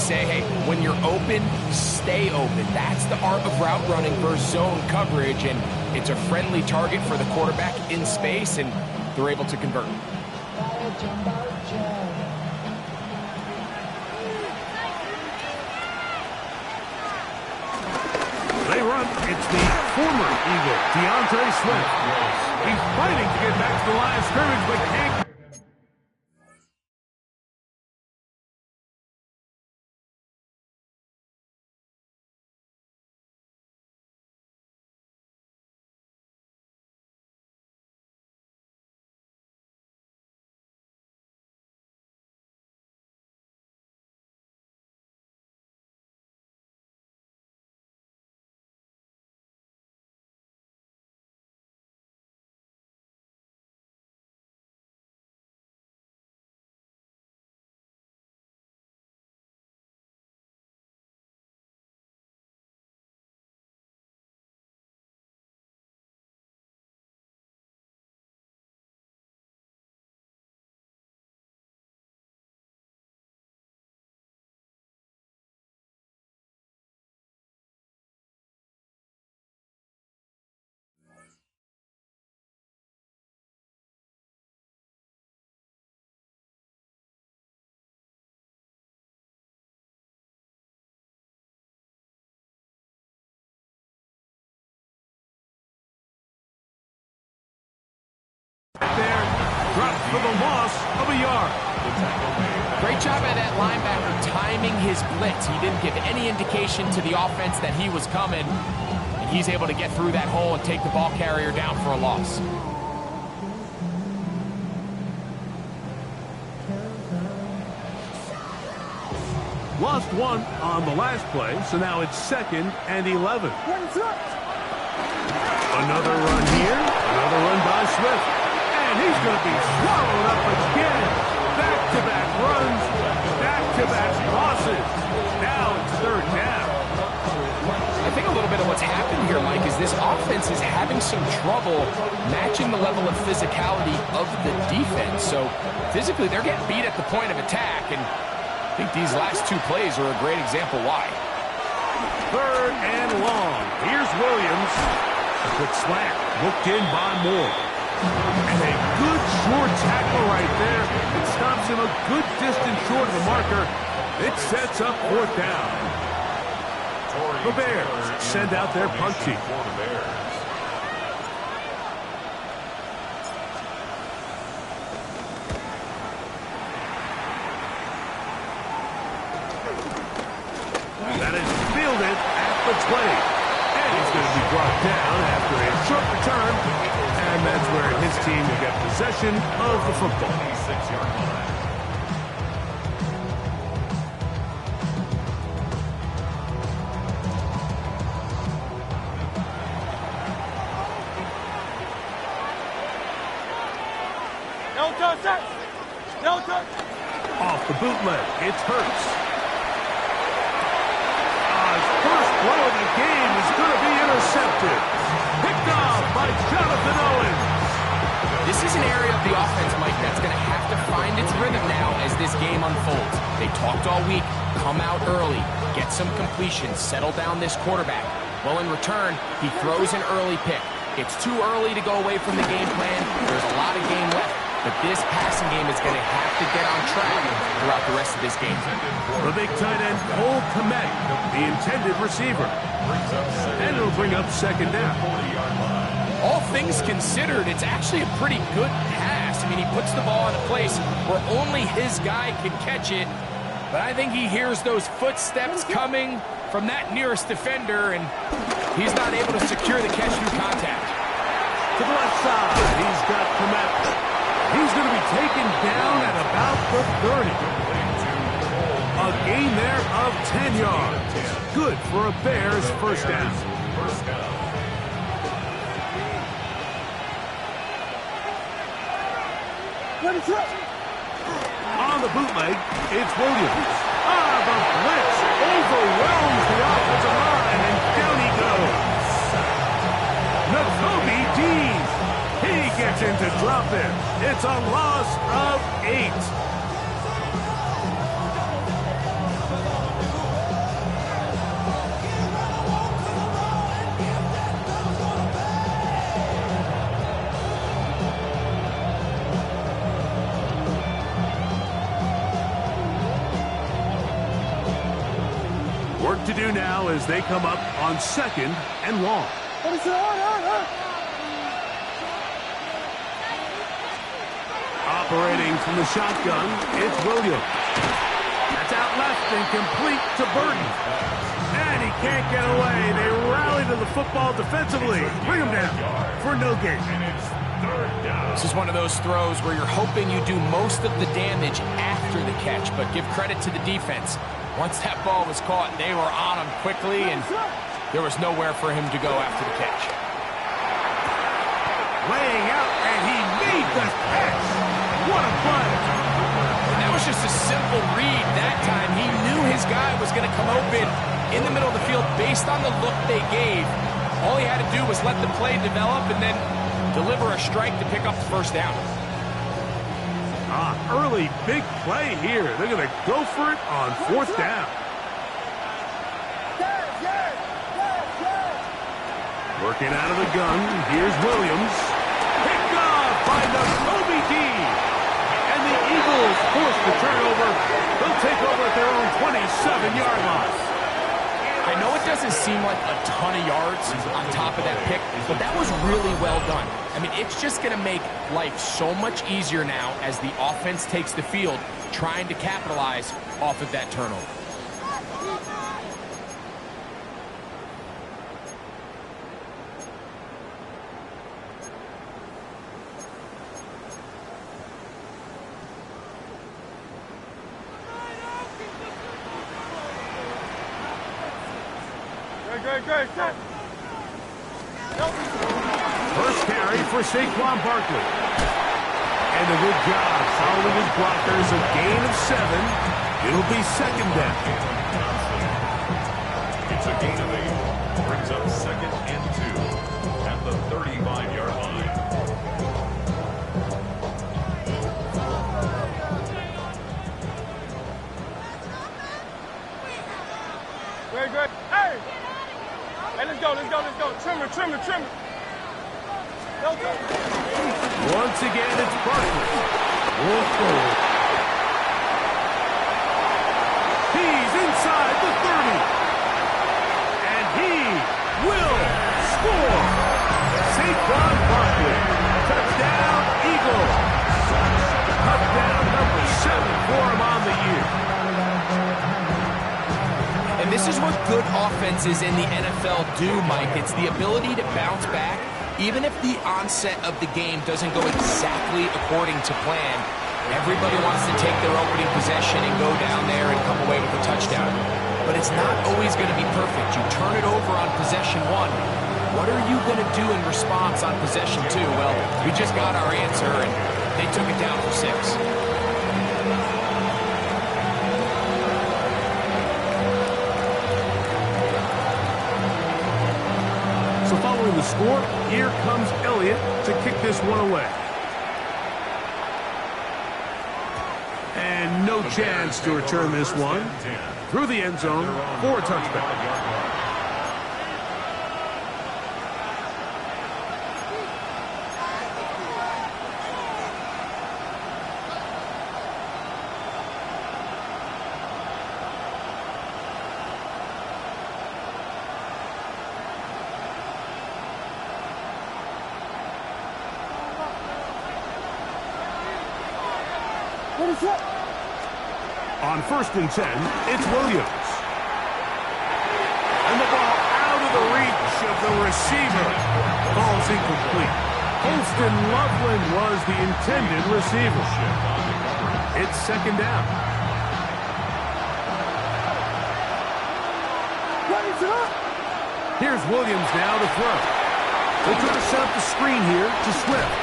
say, hey, when you're open, stay open. That's the art of route running versus zone coverage, and it's a friendly target for the quarterback in space, and they're able to convert. They run. It's the former Eagle, DeAndre Swift. He's fighting to get back to the line of scrimmage, but can't. There, dropped for the loss of a yard. Great job by that linebacker timing his blitz. He didn't give any indication to the offense that he was coming, and he's able to get through that hole and take the ball carrier down for a loss. Lost one on the last play, so now it's 2nd and 11. Another run here, another run by Swift. And he's going to be swallowed up again. Back-to-back runs, back-to-back losses. Now it's 3rd down. I think a little bit of what's happened here, Mike, is this offense is having some trouble matching the level of physicality of the defense. So physically, they're getting beat at the point of attack, and I think these last 2 plays are a great example why. 3rd and long. Here's Williams. A quick slant, looked in by Moore. And a good short tackle right there. It stops him a good distance short of the marker. It sets up 4th down. The Bears send out their punt team. That is fielded at the 20. And he's going to be brought down after a short return. And that's where his team will get possession of the football. 6-yard line. Off the bootleg, it's Hurts. His first blow of the game is going to be intercepted. Picked off by Jonathan Owens. This is an area of the offense, Mike, that's going to have to find its rhythm now as this game unfolds. They talked all week, come out early, get some completions, settle down this quarterback. Well, in return, he throws an early pick. It's too early to go away from the game plan. There's a lot of game left. But this passing game is going to have to get on track throughout the rest of this game. The big tight end, Cole Kmet, the intended receiver. And it'll bring up 2nd down. All things considered, it's actually a pretty good pass. I mean, he puts the ball in a place where only his guy can catch it. But I think he hears those footsteps coming from that nearest defender, and he's not able to secure the catch through contact. To the left side, he's got Kmet. He's going to be taken down at about the 30. A gain there of 10 yards. Good for a Bears first down. On the bootleg, it's Williams. The blitz overwhelms the offensive line, and down he goes. Nakobe Dean. He gets in to drop it. It's a loss of 8. Work to do now as they come up on 2nd and long. Operating from the shotgun, it's Williams. That's out left and complete to Burton. And he can't get away. They rally to the football defensively. Bring him down for no gain. This is one of those throws where you're hoping you do most of the damage after the catch, but give credit to the defense. Once that ball was caught, they were on him quickly, and there was nowhere for him to go after the catch. Laying out, and he made the catch. What a play. And that was just a simple read that time. He knew his guy was going to come open in the middle of the field based on the look they gave. All he had to do was let the play develop and then deliver a strike to pick up the first down. Early big play here. They're going to go for it on 4th down. Working out of the gun, here's Williams. Picked off by the Kobe D. And the Eagles force the turnover. They'll take over at their own 27-yard line. I know it doesn't seem like a ton of yards on top of that pick, but that was really well done. I mean, it's just going to make life so much easier now as the offense takes the field, trying to capitalize off of that turnover. First carry for Saquon Barkley. And a good job following his blockers. A gain of 7. It'll be 2nd down. It's a gain of 8. Brings up 2nd and 2 at the 35-yard line. Great. Hey, let's go. Trim it. Once again, it's Barkley. Wolf forward. He's inside the 30. And he will score. Saquon Barkley. Touchdown, Eagles. Touchdown number 7 for him on the year. And this is what good offenses in the NFL do, Mike. It's the ability to bounce back, even if the onset of the game doesn't go exactly according to plan. Everybody wants to take their opening possession and go down there and come away with a touchdown. But it's not always going to be perfect. You turn it over on possession 1. What are you going to do in response on possession 2? Well, we just got our answer, and they took it down for 6. So following the score, here comes Elliott to kick this one away. And no chance to return this one through the end zone for a touchback. On 1st and 10, it's Williams. And the ball out of the reach of the receiver. Ball's incomplete. Holston Loveland was the intended receiver. It's 2nd down. Here's Williams now to throw. They'll try to set up the screen here to Swift.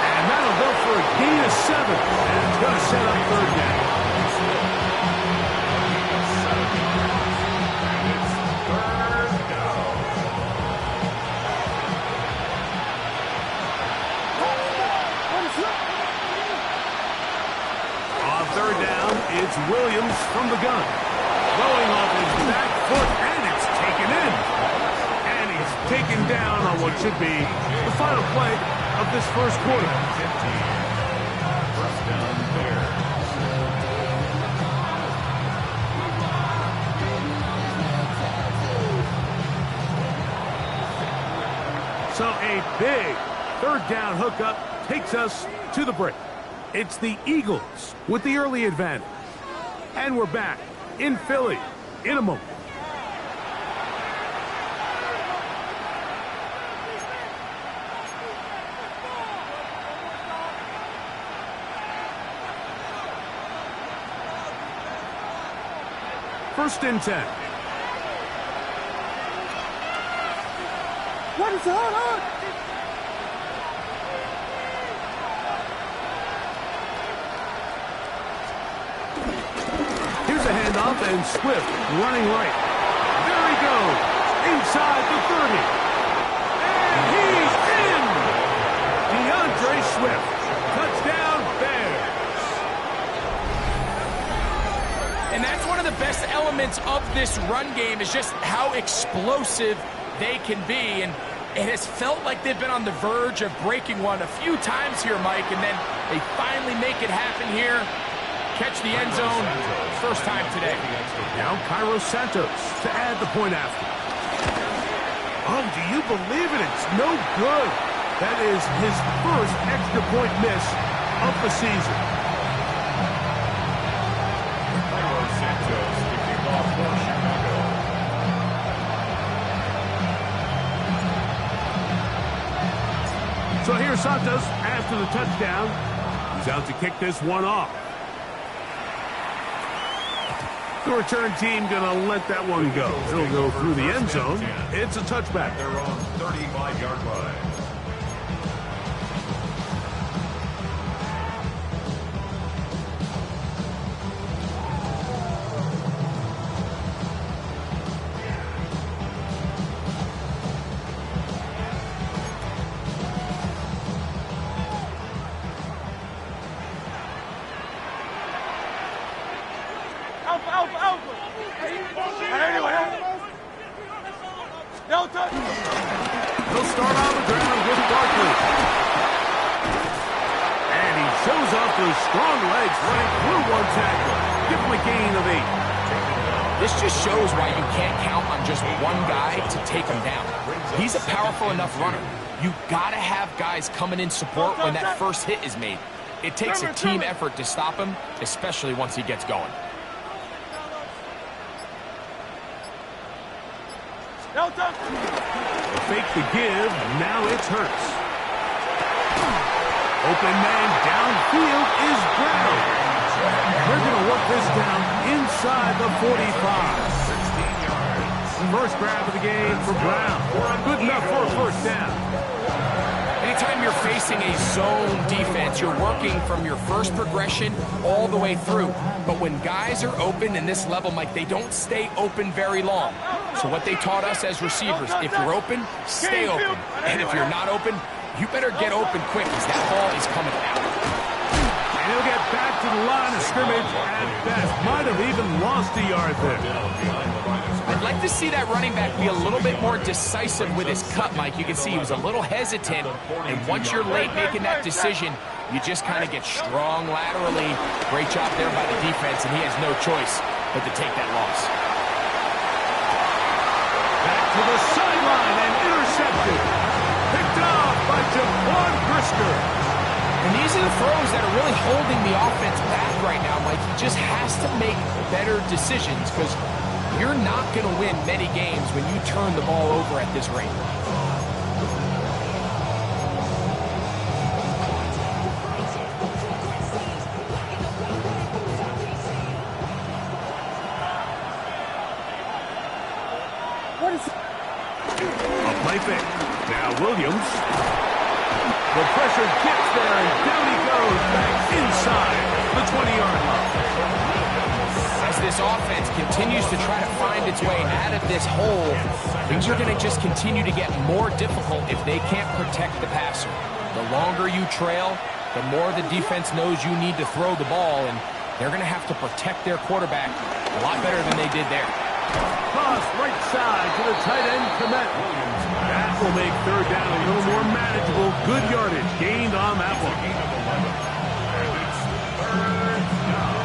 And that'll go for a gain of 7. And it's going to set up 3rd down. On 3rd down, it's Williams from the gun. Throwing off his back foot, and it's taken in. And he's taken down on what should be the final play of this first quarter. So a big third down hookup takes us to the break. It's the Eagles with the early advantage. And we're back in Philly in a moment. First and 10. What is on? Here's a handoff, and Swift running right. There he goes, inside the 30. And he's in! DeAndre Swift, touchdown Bears. And that's one of the best elements of this run game is just how explosive they can be. And it has felt like they've been on the verge of breaking one a few times here, Mike, and then they finally make it happen here. Catch the end zone, first time today. Now Cairo Santos to add the point after. Oh, do you believe it? It's no good. That is his first extra point miss of the season. Cairo Santos kicking off for Chicago. So here's Santos after the touchdown. He's out to kick this one off. The return team going to let that one go. It'll go through the end zone. It's a touchback. They're on 35-yard line. Alpha. Anyway. Delta. He'll start on the ground with Barkley. And he shows off those strong legs running through one tackle. Give him a gain of 8. This just shows why you can't count on just one guy to take him down. He's a powerful enough runner. You gotta have guys coming in support when that first hit is made. It takes a team effort to stop him, especially once he gets going. Delta. Fake the give, now it's Hurts. Open man downfield is Brown. They're going to work this down inside the 45. 16 yards. First grab of the game for Brown. Good enough for a first down. Anytime you're facing a zone defense, you're working from your first progression all the way through. But when guys are open in this level, Mike, they don't stay open very long. So what they taught us as receivers, if you're open, stay open. And if you're not open, you better get open quick because that ball is coming out. And he'll get back to the line of scrimmage at best. Might have even lost a yard there. I'd like to see that running back be a little bit more decisive with his cut, Mike. You can see he was a little hesitant, and once you're late making that decision, you just kind of get strong laterally. Great job there by the defense, and he has no choice but to take that loss. Back to the sideline and intercepted. Picked off by Jaquan Brisker. And these are the throws that are really holding the offense back right now, Mike. He just has to make better decisions because you're not going to win many games when you turn the ball over at this rate. A play fake. Now Williams. The pressure gets there, and down he goes back inside the 20-yard line. As this offense continues to try to find its way out of this hole, things are going to just continue to get more difficult if they can't protect the passer. The longer you trail, the more the defense knows you need to throw the ball, and they're going to have to protect their quarterback a lot better than they did there. Toss right side to the tight end, Komet. That will make third down a little more manageable. Good yardage gained on that one. And it's third down.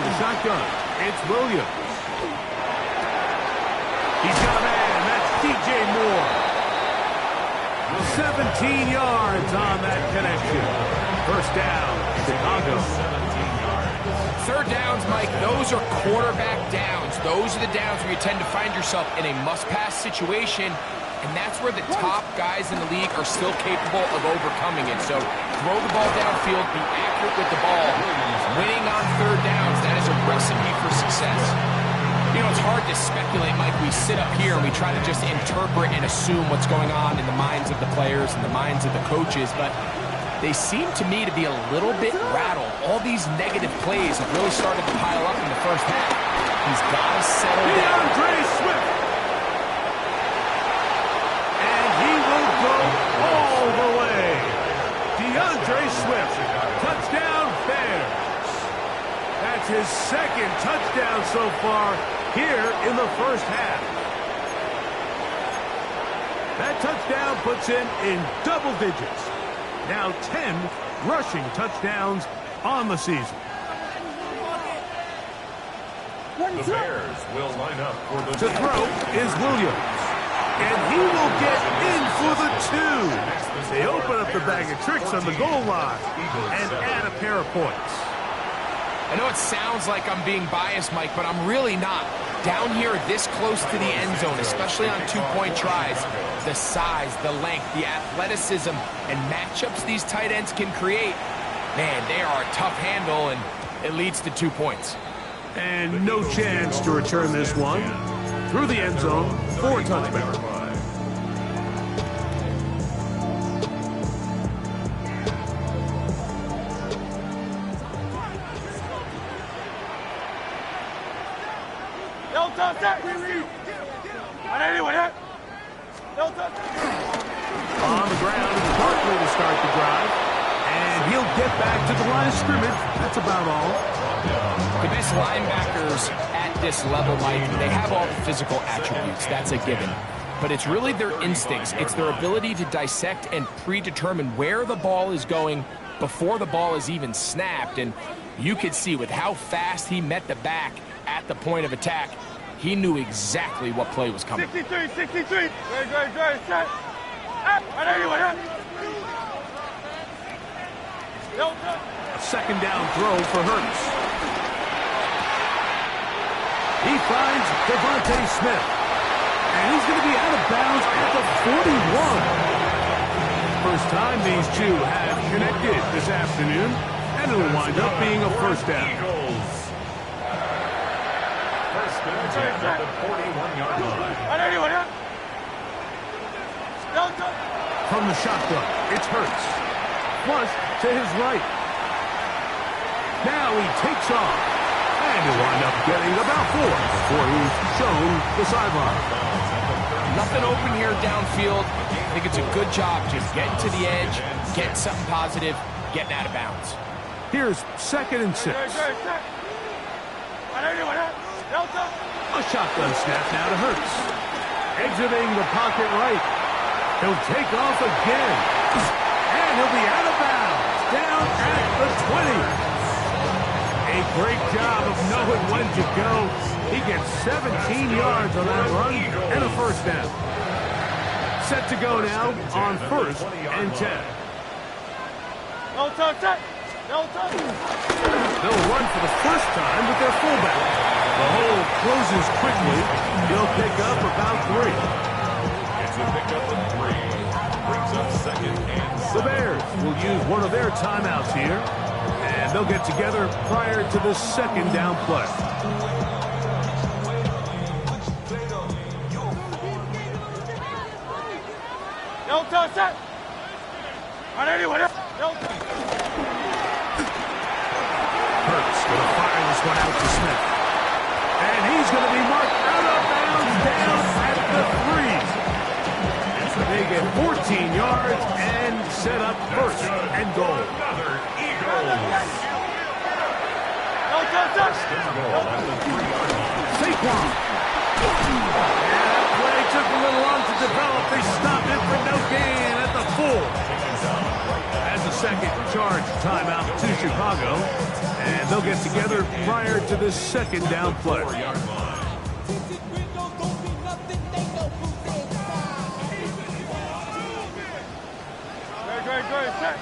the shotgun. It's Williams. He's got a man. That's DJ Moore. 17 yards on that connection. First down, Chicago. 17 yards. Third downs, Mike, those are quarterback downs. Those are the downs where you tend to find yourself in a must-pass situation, and that's where the top guys in the league are still capable of overcoming it. So throw the ball downfield, be accurate with the ball. Winning on third downs, that is a recipe for success. You know, it's hard to speculate, Mike. We sit up here and we try to just interpret and assume what's going on in the minds of the players and the minds of the coaches, but they seem to me to be a little bit rattled. All these negative plays have really started to pile up in the first half. He's got to settle down. DeAndre Swift. And he will go all the way. DeAndre Swift. Touchdown Bears. That's his second touchdown so far here in the first half. That touchdown puts him in double digits. Now 10 rushing touchdowns on the season. The Bears will line up for the To throw is Williams. And he will get in for the two. They open up the bag of tricks on the goal line and add a pair of points. I know it sounds like I'm being biased, Mike, but I'm really not. Down here this close to the end zone, especially on two-point tries, the size, the length, the athleticism, and matchups these tight ends can create, man, they are a tough handle, and it leads to 2 points. And no chance to return this one. Through the end zone for a touchback. No touchdown. Anyone hit? No touchdown. On the ground is Barkley to start the drive. And he'll get back to the line of scrimmage. That's about all. The best linebackers at this level, Mike, they have all the physical attributes. That's a given. But it's really their instincts. It's their ability to dissect and predetermine where the ball is going before the ball is even snapped. And you could see with how fast he met the back at the point of attack, he knew exactly what play was coming. 63, 63. Great, set. Up. Anyone hit? No touchdown. A second down throw for Hurts. He finds Devontae Smith. And he's going to be out of bounds at the 41. First time these two have connected this afternoon. And it'll wind up being a first down. First down at the 41-yard line. Anyone hit? No touchdown. From the shotgun, it's Hurts. Flush to his right. Now he takes off. And he'll wind up getting about 4 before he's shown the sideline. Nothing open here downfield. I think it's a good job just getting to the edge, getting something positive, getting out of bounds. Here's 2nd and 6. Set. Anyone hit? No touchdown. A shotgun snap now to Hurts. Exiting the pocket right. He'll take off again. And he'll be out of bounds. Down at the 20. A great job of knowing when to go. He gets 17 yards on that run and a first down. Set to go now on 1st and 10. No touchdown. No touchdown. They'll run for the first time with their fullback. The hole closes quickly. He'll pick up about 3. It's a pickup of 3. Brings up 2nd and 7. The Bears will use one of their timeouts here. And they'll get together prior to the 2nd down play. No touchdown. Anyone hit? No touchdown. Hurts going to fire this one out to Smith. And he's going to be marked out of bounds down at the 3. They get 14 yards and set up 1st and goal. Another Eagles. No touchdown. Goal at the 3-yard line. Saquon. And that play took a little long to develop. They stopped it for no gain at the 4. As the second charge timeout to Chicago, and they'll get together prior to this second down play. Good. Set.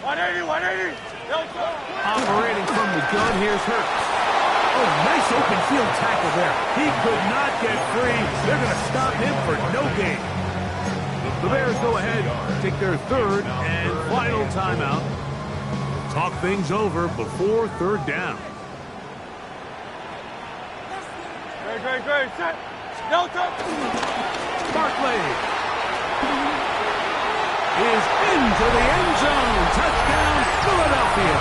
180. Operating from the gun, here's Hurts. Oh, nice open field tackle there. He could not get free. They're going to stop him for no gain. The Bears go ahead, take their third and final timeout. Talk things over before third down. Good. Set. Delta. Barkley is into the end zone. Touchdown, Philadelphia.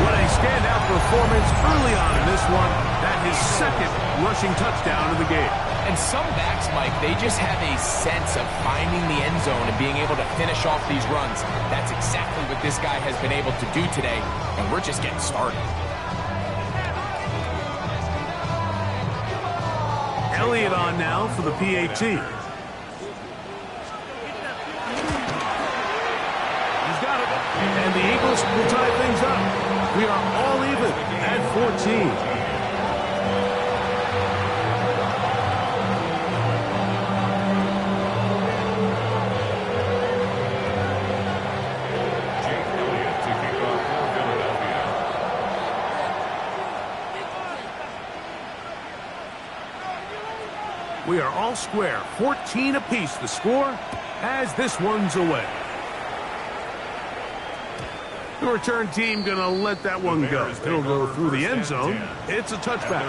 What a standout performance early on in this one. That his second rushing touchdown of the game. And some backs, Mike, they just have a sense of finding the end zone and being able to finish off these runs. That's exactly what this guy has been able to do today, and we're just getting started. Elliott on now for the PAT. He's got it. And the Eagles will tie things up. We are all even at 14. We are all square, 14 apiece the score as this one's away. The return team going to let that one go. It'll go through the end zone. It's a touchback.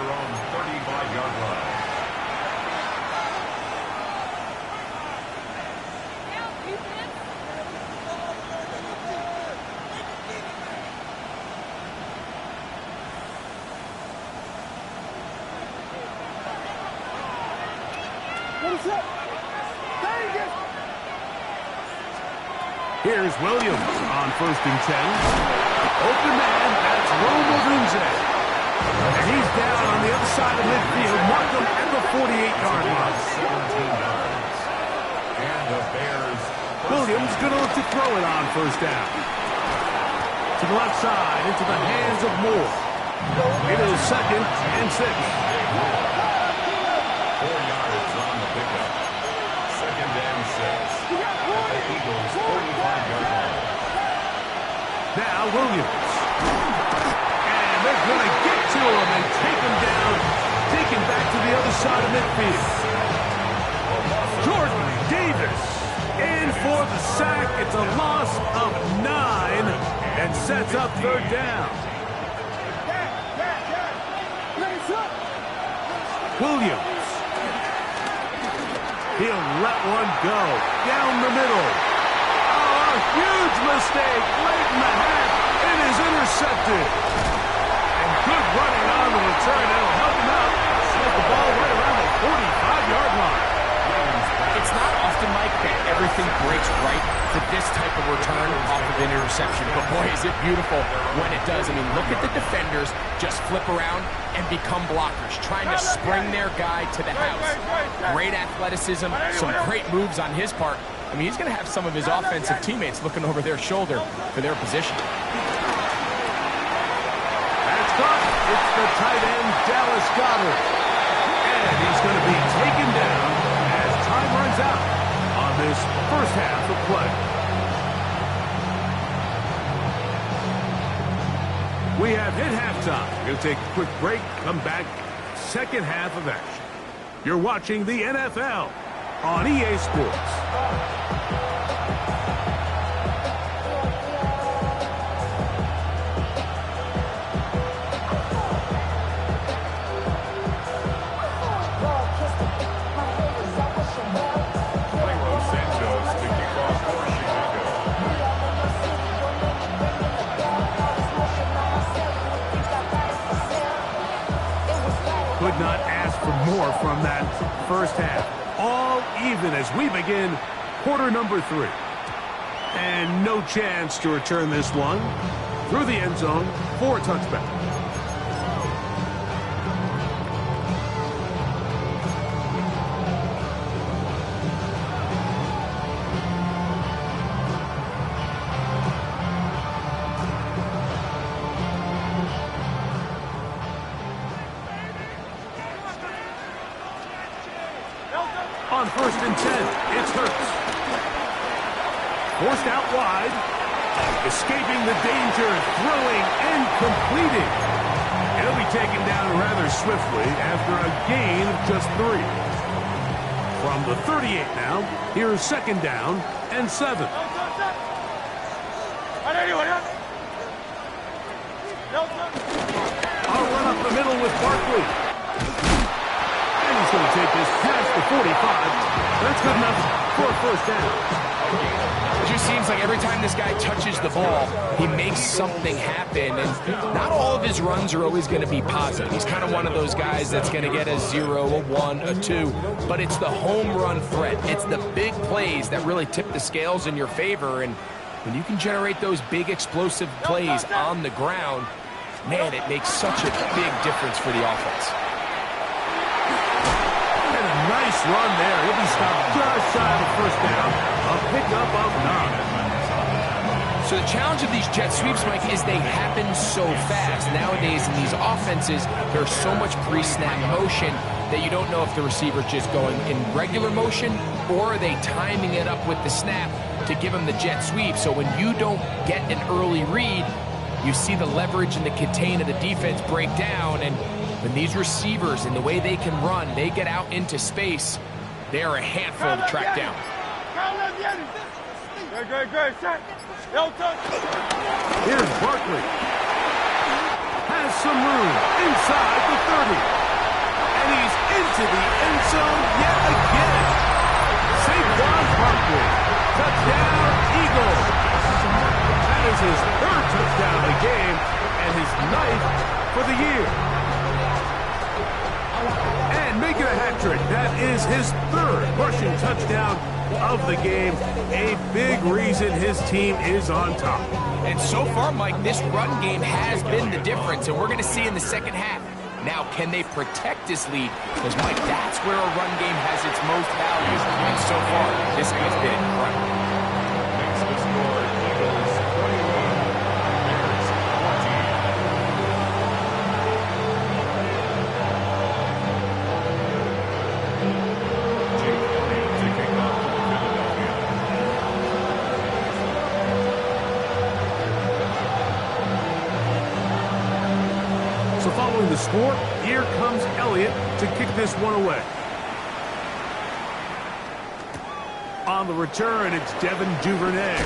Here's Williams on 1st and 10. Open man, that's Roma Dunze. And he's down on the other side of midfield. Mark him at the 48-yard line. 17 yards. And the Bears. Williams going to look to throw it on 1st down. To the left side, into the hands of Moore. It is 2nd and 6. 4 yards on the pickup. 2nd and 6. The Eagles 45-yard line. Now Williams. And they're going to get to him and take him down. Taken back to the other side of midfield. Jordan Davis in for the sack. It's a loss of 9 and sets up 3rd down. Williams. He'll let one go down the middle. Oh, a huge mistake late in the half. It is intercepted. And good running on the return. That'll help him out. Set the ball right around the 45-yard line. It's not often, Mike, that everything breaks right for this type of return off of an interception. But boy, is it beautiful when it does. I mean, look at the defenders just flip around and become blockers, trying to spring their guy to the house. Great athleticism, some great moves on his part. I mean, he's going to have some of his offensive teammates looking over their shoulder for their position. That's caught. It's the tight end, Dallas Goedert. And he's going to be taken down as time runs out on this first half of play. We have hit halftime. We're going to take a quick break, come back, second half of action. You're watching the NFL on EA Sports. Could not ask for more from that first half. All even as we begin quarter number 3. And no chance to return this one through the end zone for a touchback. On 1st and 10, it's Hurts. Forced out wide. Escaping the danger, throwing and completing. He'll be taken down rather swiftly after a gain of just 3. From the 38 now, here's 2nd down and 7. I'll run up the middle with Barkley. And he's going to take this past the 45. That's good enough for a 1st down. It just seems like every time this guy touches the ball, he makes something happen. And not all of his runs are always going to be positive. He's kind of one of those guys that's going to get a 0, a 1, a 2. But it's the home run threat. It's the big plays that really tip the scales in your favor. And when you can generate those big explosive plays on the ground, man, it makes such a big difference for the offense. And a nice run there. He'll be stopped just shy of the 1st down. A pickup of 9. So the challenge of these jet sweeps, Mike, is they happen so fast. Nowadays in these offenses, there's so much pre-snap motion that you don't know if the receiver's just going in regular motion or are they timing it up with the snap to give him the jet sweep. So when you don't get an early read, you see the leverage and the contain of the defense break down. And when these receivers and the way they can run, they get out into space, they are a handful to track down. Here's Barkley. Has some room inside the 30. And he's into the end zone yet again. Saquon Barkley. Touchdown, Eagles. That is his 3rd touchdown of the game and his 9th for the year. And making a hat trick. That is his 3rd rushing touchdown of the game. A big reason his team is on top. And so far, Mike, this run game has been the difference, and we're going to see in the 2nd half. Now, can they protect this lead? Because, Mike, that's where a run game has its most value. And so far, this has been incredible. Makes the score Eagles 21, Bears 20. Jake Elliott to kick off for Philadelphia. So following the score, here comes Elliott to kick this one away. On the return, it's Devin Duvernay.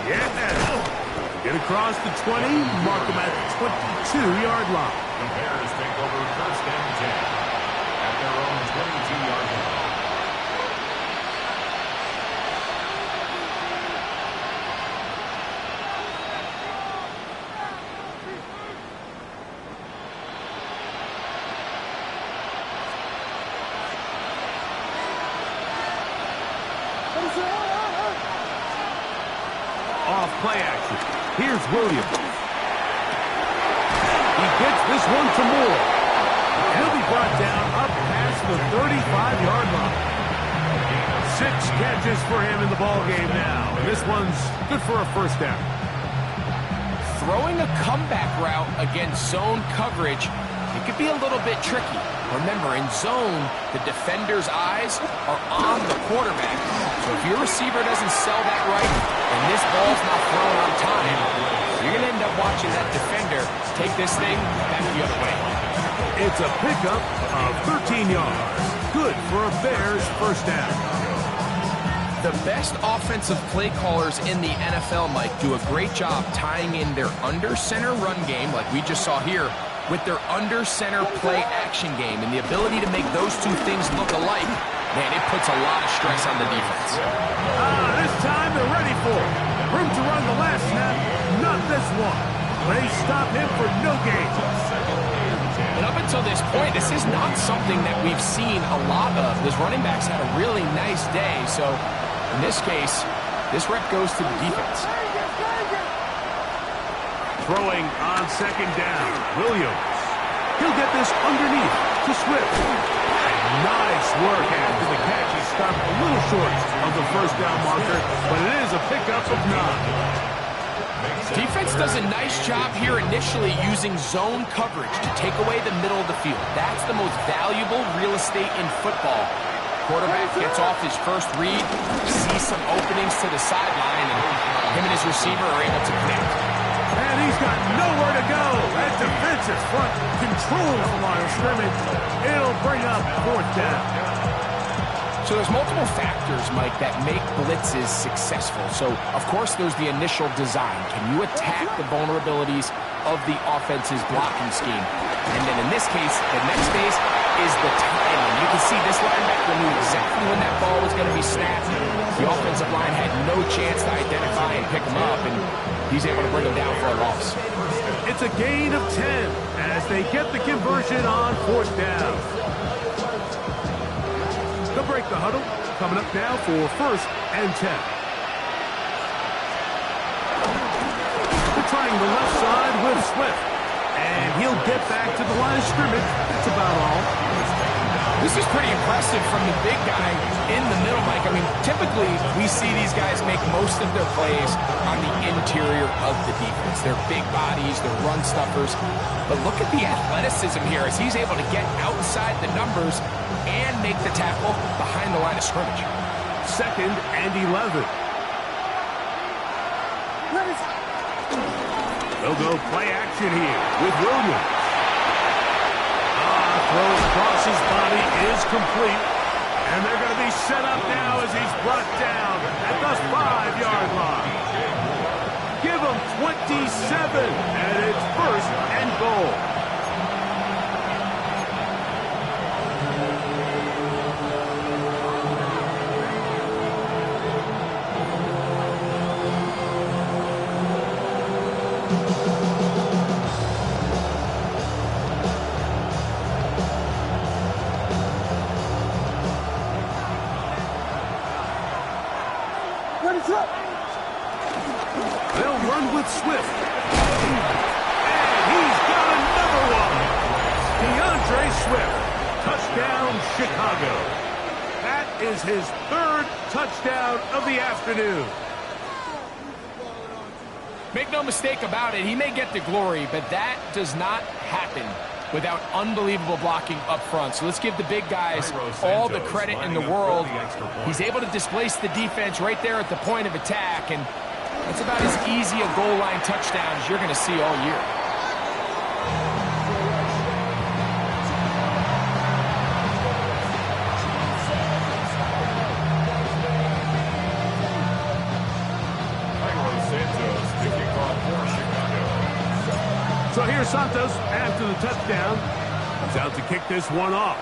Yeah! Get across the 20, mark him at the 22-yard line. The Bears take over 1st and 10 at their own 22-yard line. Off play action. Here's Williams. He gets this one to Moore. He'll be brought down up past the 35-yard line. 6 catches for him in the ballgame now. And this one's good for a 1st down. Throwing a comeback route against zone coverage, it could be a little bit tricky. Remember, in zone, the defender's eyes are on the quarterback. So if your receiver doesn't sell that right, and this ball's not thrown on time, you're going to end up watching that defender take this thing back the other way. It's a pickup of 13 yards. Good for a Bears 1st down. The best offensive play callers in the NFL, Mike, do a great job tying in their under-center run game, like we just saw here, with their under-center play action game. And the ability to make those two things look alike, man, it puts a lot of stress on the defense. This time they're ready for it. Room to run the last snap, not this one. They stop him for no gain. And up until this point, this is not something that we've seen a lot of. This running back's had a really nice day. So in this case, this rep goes to the defense. Throwing on 2nd down, Williams. He'll get this underneath to Swift. Nice work after the catch. He stopped a little short of the 1st down marker, but it is a pickup of 9. Defense does a nice job here initially using zone coverage to take away the middle of the field. That's the most valuable real estate in football. quarterback gets off his first read, sees some openings to the sideline, and him and his receiver are able to connect. And he's got nowhere to go. That defensive front controls the line of scrimmage. It'll bring up fourth down. So there's multiple factors, Mike, that make blitzes successful. So, of course, there's the initial design. Can you attack the vulnerabilities of the offense's blocking scheme? And then in this case, the next phase is the timing. You can see this linebacker knew exactly when that ball was going to be snapped. The offensive line had no chance to identify and pick him up, and he's able to bring him down for a loss. It's a gain of 10 as they get the conversion on fourth down. They'll break the huddle. Coming up now for first and 10. They're trying the left side with Swift. And he'll get back to the line of scrimmage. That's about all. This is pretty impressive from the big guy in the middle, Mike. I mean, typically we see these guys make most of their plays on the interior of the defense. They're big bodies, they're run stuffers. But look at the athleticism here as he's able to get outside the numbers and make the tackle behind the line of scrimmage. Second and 11. They'll go play action here with Williams. Throw across his body is complete. And they're going to be set up now as he's brought down at the 5-yard line. Give him 27, and it's first and goal. They'll run with Swift. And he's got another one. DeAndre Swift. Touchdown, Chicago. That is his third touchdown of the afternoon. Make no mistake about it, he may get the glory, but that does not happen without unbelievable blocking up front. So let's give the big guys all the credit in the world. He's able to displace the defense right there at the point of attack, and that's about as easy a goal line touchdown as you're going to see all year. So here's Santos after the touchdown. He's out to kick this one off.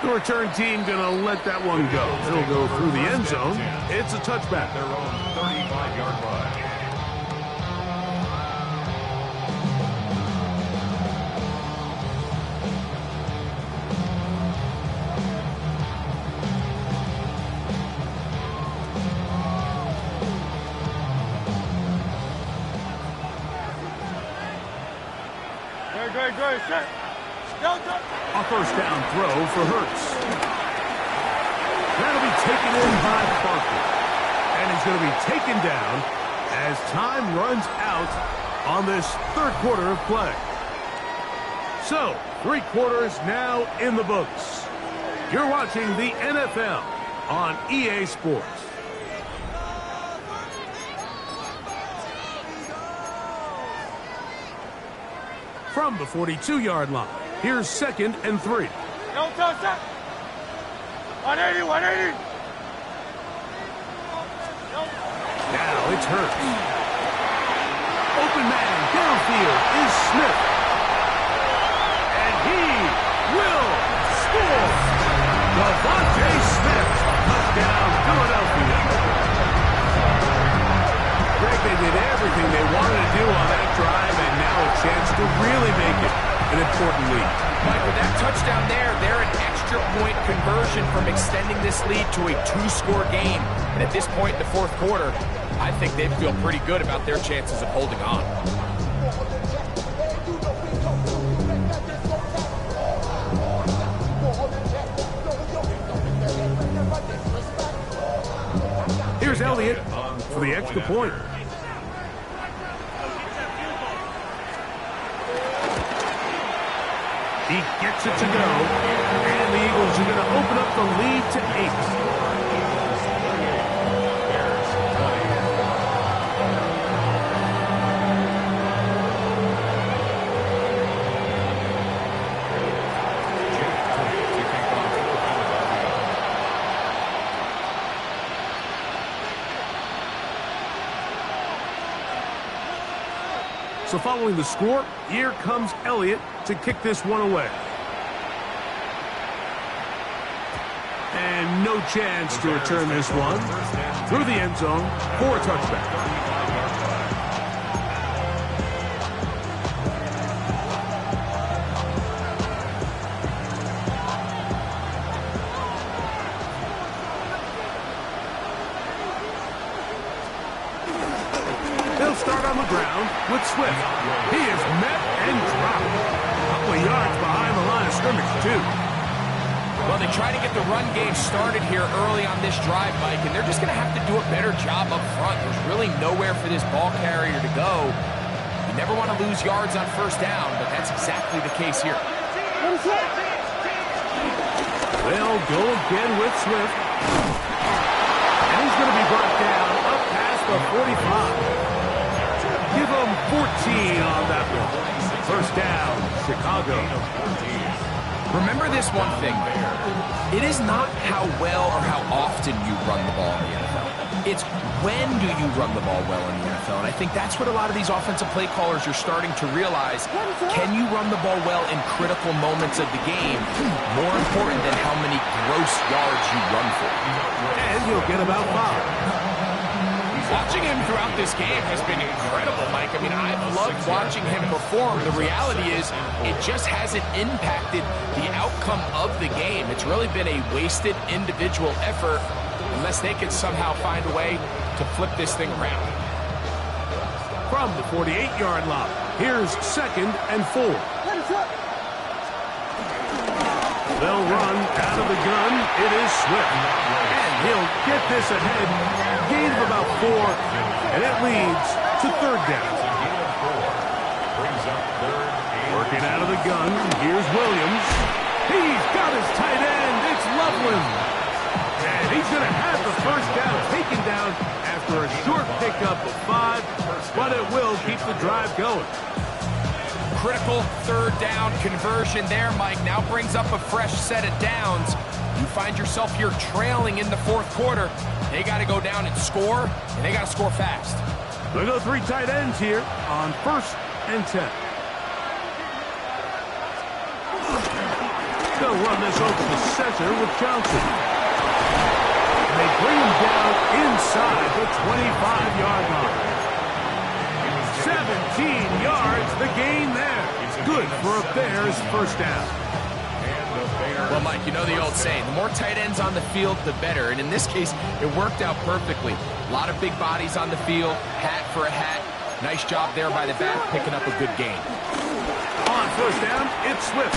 The return team going to let that one go. It'll go through the end zone. It's a touchback. Their own 35-yard line. Good, set. Go. A first down throw for Hurts. That'll be taken in by Barkley. And he's going to be taken down as time runs out on this third quarter of play. So, 3 quarters now in the books. You're watching the NFL on EA Sports. From the 42-yard line, here's second and 3. Don't touch that. 180. Now it's Hurts. Open man downfield is Smith. And he will score. Devontae Smith, touchdown, Philadelphia. Greg, they did everything they wanted to do on that drive, and now a chance to really make it an important lead. Mike, with that touchdown there, they're an extra point conversion from extending this lead to a 2-score game. And at this point in the fourth quarter, I think they feel pretty good about their chances of holding on. Here's Elliott for the extra point. He gets it to go, yards are going to open up the lead to 8. So following the score, here comes Elliott to kick this one away. And no chance to return this one through the end zone for a touchback. They'll start on the ground with Swift. He is met and dropped. A couple of yards behind the line of scrimmage, too. Well, they try to get the run game started here early on this drive, Mike, and they're just going to have to do a better job up front. There's really nowhere for this ball carrier to go. You never want to lose yards on first down, but that's exactly the case here. They'll go again with Swift. And he's going to be brought down up past the 45. Give them 14 on that one. First down, Chicago. Remember this one thing. It is not how well or how often you run the ball in the NFL. It's when do you run the ball well in the NFL. And I think that's what a lot of these offensive play callers are starting to realize. Can you run the ball well in critical moments of the game? More important than how many gross yards you run for. And he'll get about 5. Watching him throughout this game has been incredible, Mike. I mean, I've loved watching him perform. The reality is it just hasn't impacted the outcome of the game. It's really been a wasted individual effort unless they could somehow find a way to flip this thing around. From the 48-yard line, here's 2nd and 4. They'll run out of the gun. It is Swift. And he'll get this ahead. Gain of about 4. And it leads to 3rd down. Working out of the gun. Here's Williams. He's got his tight end. It's Loveland. And he's going to have the first down taken down after a short pickup of 5. But it will keep the drive going. Critical 3rd down conversion there, Mike. Now brings up a fresh set of downs. You find yourself here trailing in the 4th quarter. They got to go down and score, and they got to score fast. They'll go 3 tight ends here on 1st and 10. They'll run this over the center with Johnson. They bring him down inside the 25-yard line. 17 yards, the gain there. Good for a Bears first down. Well, Mike, you know the old saying, the more tight ends on the field, the better. And in this case, it worked out perfectly. A lot of big bodies on the field, hat for a hat. Nice job there by the back, picking up a good gain. On first down, it's Swift.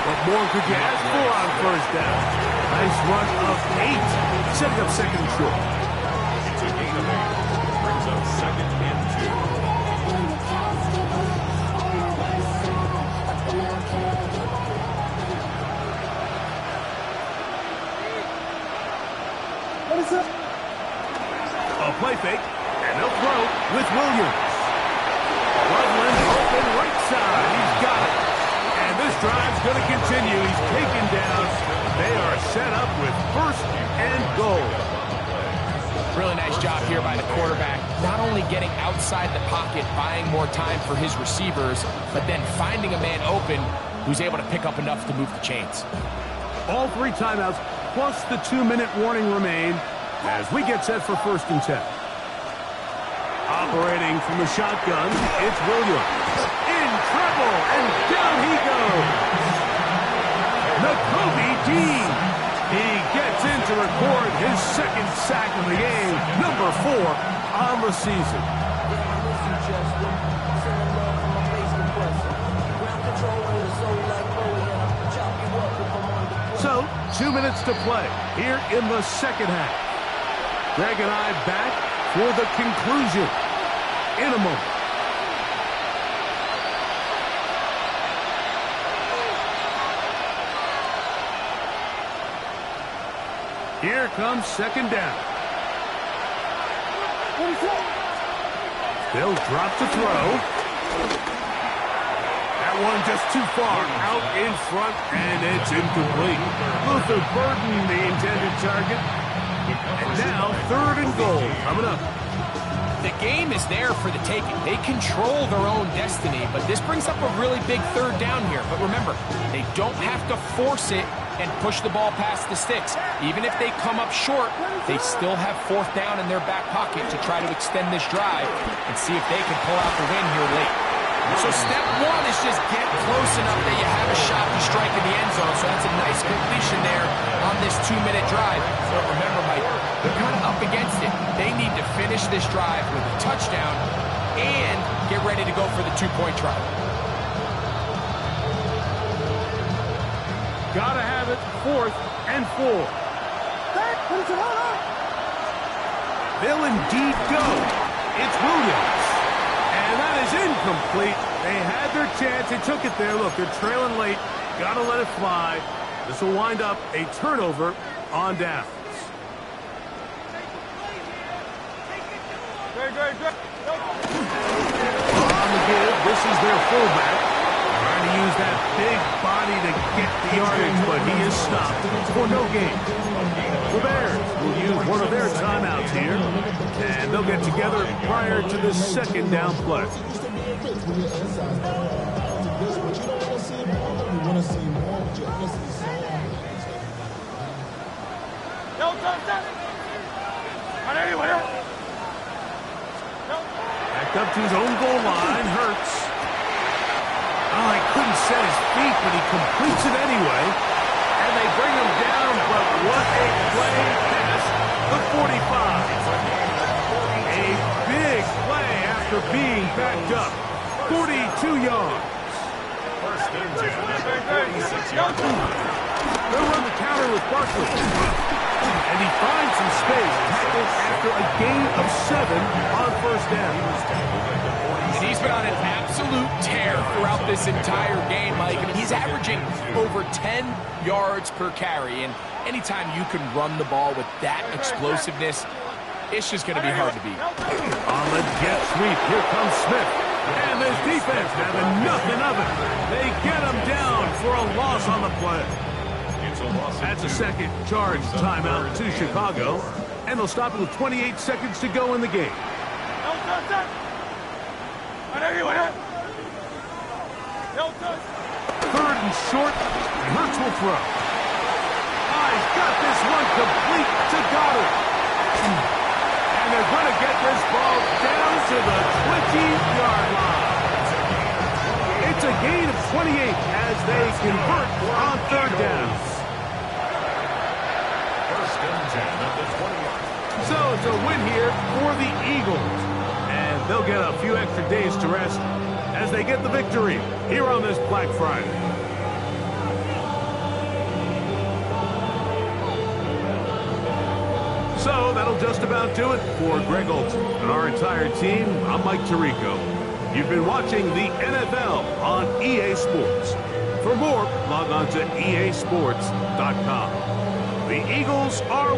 What more could you ask for on first down? Nice run of 8, setting up 2nd and short. It's a gain of 8. Brings up 2nd and 2. A play fake, and they'll throw with Williams. Loveland open right side. He's got it. And this drive's going to continue. He's taken down. They are set up with 1st and goal. Really nice job here by the quarterback. Not only getting outside the pocket, buying more time for his receivers, but then finding a man open who's able to pick up enough to move the chains. All 3 timeouts plus the 2-minute warning remain as we get set for 1st and 10. Operating from the shotgun, it's Williams. In trouble, and down he goes. Nakobe Dean. He gets in to record his 2nd sack of the game, number 4 on the season. So, 2 minutes to play here in the 2nd half. Greg and I back for the conclusion in a moment. Here comes second down. They'll drop to throw. That one just too far. Out in front, and it's incomplete. Luther Burden, the intended target. And now, 3rd and goal coming up. The game is there for the taking. They control their own destiny, but this brings up a really big 3rd down here. But remember, they don't have to force it and push the ball past the sticks. Even if they come up short, they still have 4th down in their back pocket to try to extend this drive and see if they can pull out the win here late. So step 1 is just get close enough that you have a shot to strike in the end zone. So that's a nice completion there on this 2-minute drive. But remember, Mike, they're kind of up against it. They need to finish this drive with a touchdown and get ready to go for the 2-point try. Gotta have it, 4th and 4. They'll indeed go. It's Williams. And that is incomplete. They had their chance. They took it there. Look, they're trailing late. Gotta let it fly. This will wind up a turnover on downs. On the give, this is their fullback. Trying to use that big body to get the yardage, but he is stopped for no gain. The Bears will use one of their timeouts here, and they'll get together prior to the 2nd down play. Back up to his own goal line, Hurts. Oh, he couldn't set his feet, but he completes it anyway. And they bring him down, but what a play past the 45. A big play after being backed up. 42 yards. First and 10 at the 46-yard line. They'll run the counter with Barkley. And he finds some space after a gain of 7 on 1st down. And he's been on an absolute tear throughout this entire game, Mike. I mean, he's averaging over 10 yards per carry. And anytime you can run the ball with that explosiveness, it's just going to be hard to beat. On the jet sweep, here comes Smith. And this defense having nothing of it. They get him down for a loss on the play. That's a second charge timeout to Chicago. And they'll stop it with 28 seconds to go in the game. 3rd and short, and Hurts will throw. He's got this one complete to Goddard. And they're going to get this ball down to the 20-yard line. It's a gain of 28 as they convert on 3rd down. First and 10 at the 20-yard line. So it's a win here for the Eagles. And they'll get a few extra days to rest as they get the victory here on this Black Friday. So that'll just about do it for Greg Olson and our entire team. I'm Mike Tirico. You've been watching the NFL on EA Sports. For more, log on to easports.com. The Eagles are